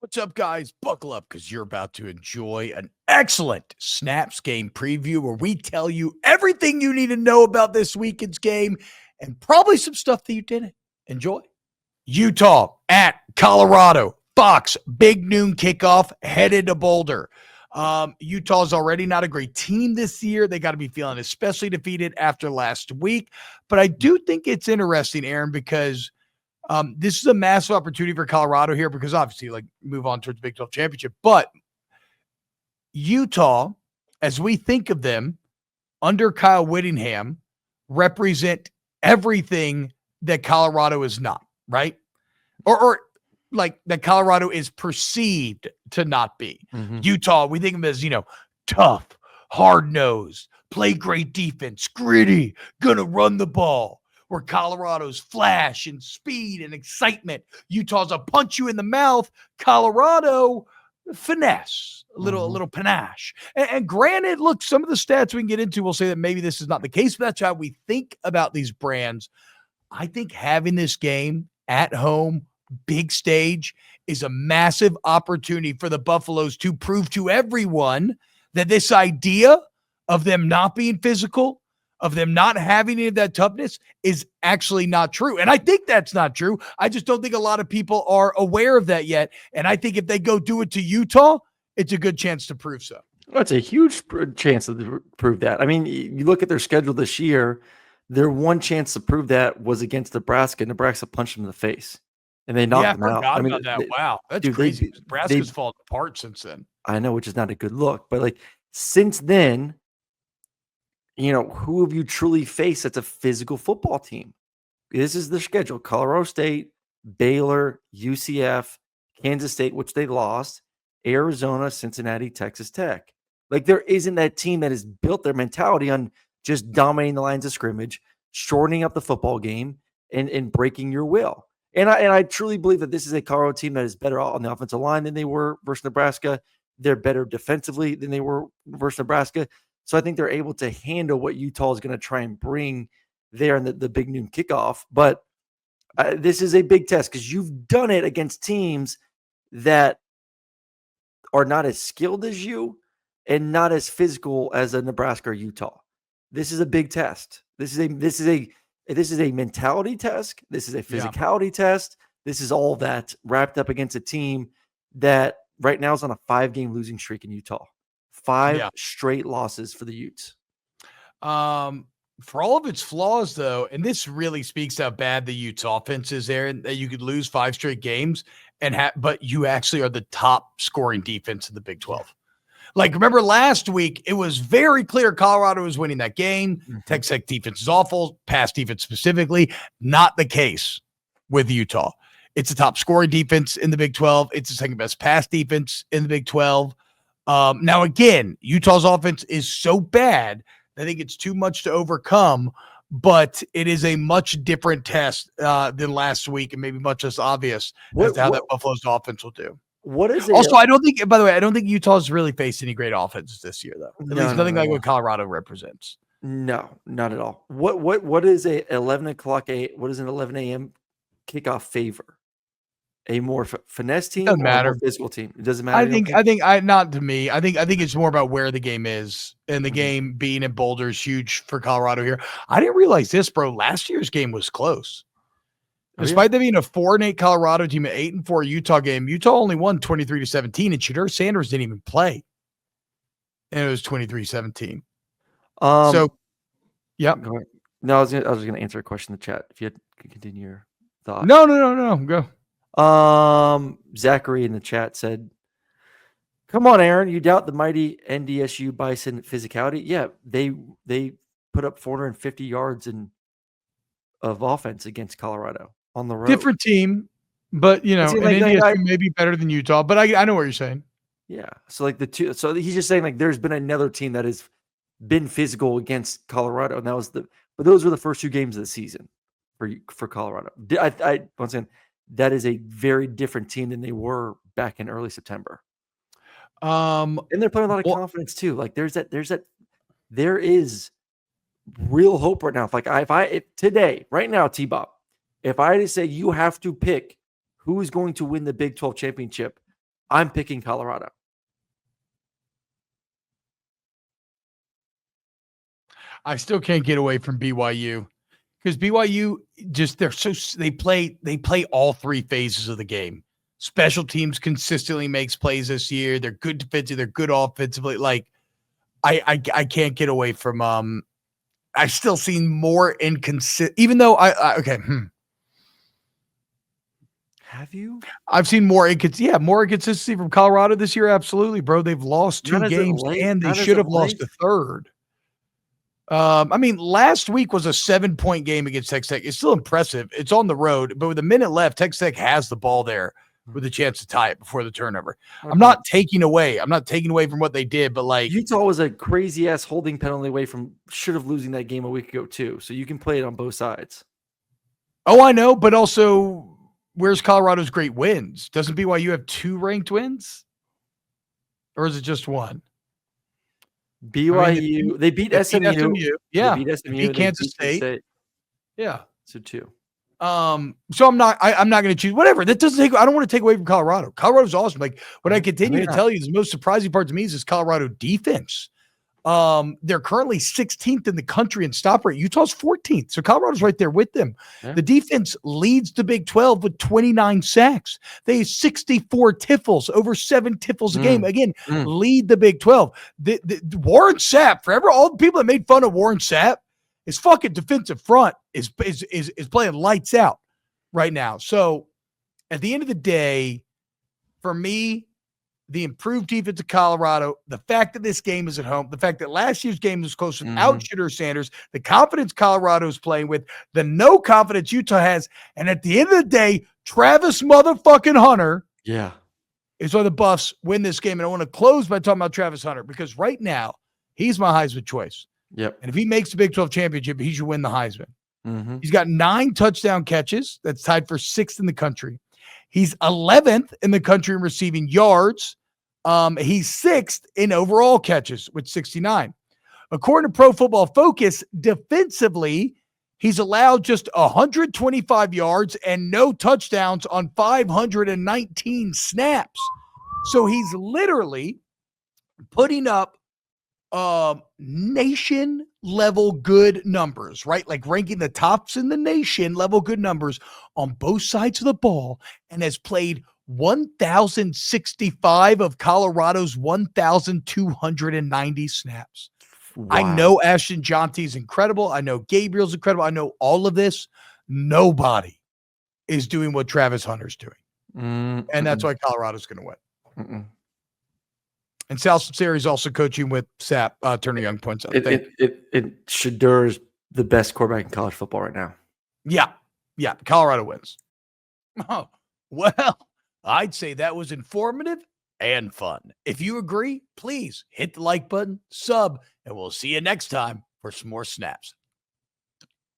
What's up, guys? Buckle up because you're about to enjoy an excellent Snaps game preview where we tell you everything you need to know about this weekend's game and probably some stuff that you didn't. Enjoy. Utah at Colorado. Fox, big noon kickoff, headed to Boulder. Utah's already not a great team this year. They got to be feeling especially defeated after last week. But I do think it's interesting, Aaron, because this is a massive opportunity for Colorado here because obviously, move on towards the Big 12 championship. But Utah, as we think of them under Kyle Whittingham, represent everything that Colorado is not, right? Or like that Colorado is perceived to not be. Mm-hmm. Utah, we think of them as, tough, hard-nosed, play great defense, gritty, gonna run the ball. Where Colorado's flash and speed and excitement. Utah's a punch you in the mouth. Colorado, finesse, a little panache. And granted, look, some of the stats we can get into will say that maybe this is not the case, but that's how we think about these brands. I think having this game at home, big stage, is a massive opportunity for the Buffaloes to prove to everyone that this idea of them not being physical, of them not having any of that toughness is actually not true. And I think that's not true. I just don't think a lot of people are aware of that yet. And I think if they go do it to Utah, it's a good chance to prove so. Well, it's a huge chance to prove that. I mean, you look at their schedule this year, their one chance to prove that was against Nebraska. Nebraska punched them in the face, and they knocked them out. I mean, about that. Wow, that's crazy. Nebraska's fallen apart since then. I know, which is not a good look. But, since then, who have you truly faced that's a physical football team? This is their schedule: Colorado State, Baylor, UCF, Kansas State, which they lost, Arizona, Cincinnati, Texas Tech. There isn't that team that has built their mentality on just dominating the lines of scrimmage, shortening up the football game, and breaking your will. And I truly believe that this is a Colorado team that is better on the offensive line than they were versus Nebraska. They're better defensively than they were versus Nebraska. So I think they're able to handle what Utah is going to try and bring there in the big noon kickoff. But this is a big test because you've done it against teams that are not as skilled as you and not as physical as a Nebraska or Utah. This is a big test. This is a mentality test. This is a physicality test. This is all that wrapped up against a team that right now is on a 5-game losing streak in Utah. 5 straight losses for the Utes. For all of its flaws, though, and this really speaks how bad the Utes offense is there, that you could lose 5 straight games but you actually are the top scoring defense in the Big 12. Remember last week, it was very clear Colorado was winning that game. Mm-hmm. Texas Tech defense is awful, pass defense specifically. Not the case with Utah. It's the top scoring defense in the Big 12. It's the second best pass defense in the Big 12. Now, again, Utah's offense is so bad that I think it's too much to overcome, but it is a much different test than last week and maybe much less obvious as to how that Buffalo's offense will do. What is it? Also, I don't think Utah's really faced any great offenses this year, though. At least nothing like what Colorado represents. No, not at all. What is a 11 o'clock? What is an 11 a.m. kickoff favor? A more finesse team or a more physical team? It doesn't matter. Not to me. I think it's more about where the game is, and the game being in Boulder is huge for Colorado here. I didn't realize this, bro. Last year's game was close. Despite there being a 4-8 Colorado team, an 8-4 Utah game, Utah only won 23-17, and Shadur Sanders didn't even play. And it was 23-17. So, yeah. No, I was going to answer a question in the chat. If you could continue your thought. No. Go. Zachary in the chat said, "Come on, Aaron, you doubt the mighty NDSU Bison physicality?" Yeah, they put up 450 yards of offense against Colorado on the road. Different team, but NDSU may be better than Utah. But I know what you're saying. Yeah, so so he's just saying there's been another team that has been physical against Colorado, and but those were the first 2 games of the season for Colorado. I once again. That is a very different team than they were back in early September. And they're playing a lot of confidence too. There is real hope right now. If today, right now, TBob, if I had to say you have to pick who's going to win the Big 12 championship, I'm picking Colorado. I still can't get away from BYU because BYU they play all three phases of the game. Special teams consistently makes plays this year. They're good defensively. They're good offensively. Like I can't get away from I've still seen more inconsistent. Even though okay. Have you? I've seen more inconsistency from Colorado this year. Absolutely, bro. They've lost 2 games and they should have lost a third. I mean, last week was a 7-point game against Texas Tech. It's still impressive. It's on the road, but with a minute left, Texas Tech has the ball there with a chance to tie it before the turnover. Okay. I'm not taking away from what they did, but like Utah was a crazy ass holding penalty away from should have losing that game a week ago too. So you can play it on both sides. Oh, I know, but also where's Colorado's great wins? Doesn't BYU have 2 ranked wins? Or is it just 1? BYU, they beat SMU. Yeah. They beat SMU. They beat Kansas State. Yeah. So 2. So I'm not going to choose whatever. That doesn't take, I don't want to take away from Colorado. Colorado's awesome. Like what I continue to tell you, the most surprising part to me is this Colorado defense. They're currently 16th in the country in stop rate. Utah's 14th. So Colorado's right there with them. Yeah. The defense leads the Big 12 with 29 sacks. They have 64 tiffles, over 7 tiffles a game. Again, lead the Big 12. The Warren Sapp, forever, all the people that made fun of Warren Sapp, his fucking defensive front is playing lights out right now. So at the end of the day, for me, the improved defense of Colorado, the fact that this game is at home, the fact that last year's game was close without Shooter Sanders, the confidence Colorado is playing with, the no confidence Utah has, and at the end of the day, Travis motherfucking Hunter is why the Buffs win this game. And I want to close by talking about Travis Hunter because right now, he's my Heisman choice. Yep. And if he makes the Big 12 championship, he should win the Heisman. He's got 9 touchdown catches. That's tied for 6th in the country. He's 11th in the country in receiving yards. He's 6th in overall catches with 69. According to Pro Football Focus, defensively, he's allowed just 125 yards and no touchdowns on 519 snaps. So he's literally putting up nation level good numbers, right? Like ranking the tops in the nation level good numbers on both sides of the ball, and has played 1,065 of Colorado's 1,290 snaps. Wow. I know Ashton Jonty's incredible. I know Gabriel's incredible. I know all of this. Nobody is doing what Travis Hunter's doing. And that's why Colorado's going to win. And Sal Sari is also coaching with Sapp, Turner Young points out. Shedeur is the best quarterback in college football right now. Yeah. Colorado wins. Oh, well, I'd say that was informative and fun. If you agree, please hit the like button, sub, and we'll see you next time for some more snaps.